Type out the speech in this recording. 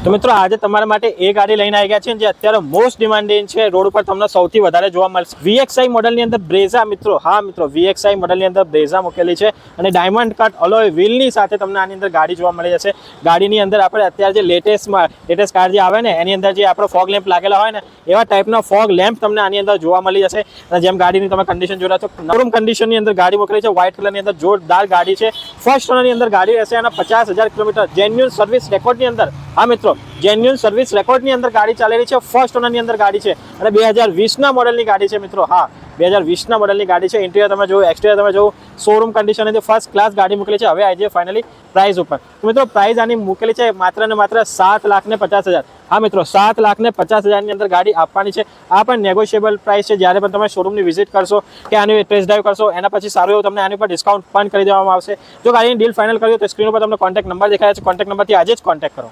તો મિત્રો આજે તમારા માટે એ ગાડી લઈને આવી ગયા છે જે અત્યારે મોસ્ટ ડિમાન્ડિંગ છે, રોડ ઉપર તમને સૌથી વધારે જોવા મળશે. VXI મોડલની અંદર બ્રેઝા મિત્રો, હા મિત્રો VXI મોડલની અંદર બ્રેઝા મૂકેલી છે અને ડાયમંડ કટ અલોય વ્હીલની સાથે તમને આની અંદર ગાડી જોવા મળી જશે. ગાડીની અંદર આપણે અત્યારે જે લેટેસ્ટ કાર જે આવે ને એની અંદર જે આપણો ફોગ લેમ્પ લાગેલા હોય ને એવા ટાઈપના ફોગ લેમ્પ તમને આની અંદર જોવા મળી જશે. અને જેમ ગાડીની તમે કન્ડિશન જોયા છો, શોરૂમ કન્ડિશનની અંદર ગાડી મોકલી છે. વ્હાઇટ કલરની અંદર જોરદાર ગાડી છે. ફર્સ્ટ ઓનરની અંદર ગાડી રહેશે અને 50,000 કિલોમીટર જેન્યુઅન સર્વિસ રેકોર્ડની અંદર, હા મિત્રો જેન્યુઅન સર્વિસ રેકોર્ડની અંદર ગાડી ચાલેલી છે. ફર્સ્ટ ઓનરની અંદર ગાડી છે અને 2020ના મોડલની ગાડી છે મિત્રો. હા 2020ના મોડલની ગાડી છે. ઇન્ટિરિયર તમે જુઓ, એક્સટિરિયર તમે જુઓ, શોરૂમ કન્ડિશન છે, ફર્સ્ટ ક્લાસ ગાડી મૂકેલી છે. હવે આવી ફાઇનલી પ્રાઇસ ઉપર. તો મિત્રો પ્રાઇસ આની મૂકેલી છે માત્ર ને માત્ર 7,50,000. હા મિત્રો 7,50,000ની અંદર ગાડી આપવાની છે. આ પણ નેગોશિયેબલ પ્રાઇસ છે. જ્યારે પણ તમે શોરૂમની વિઝિટ કરશો કે આની ટેસ્ટ ડ્રાઈવ કરશો એના પછી સારું એવું તમને આની પર ડિસ્કાઉન્ટ પણ કરી દેવામાં આવશે. જો ગાડીની ડીલ ફાઇનલ કર્યો તો સ્ક્રીન ઉપર તમને કોન્ટેક્ટ નંબર દેખાય છે. કોન્ટેક્ટ નંબરથી આજે જ કોન્ટેક્ટ કરો.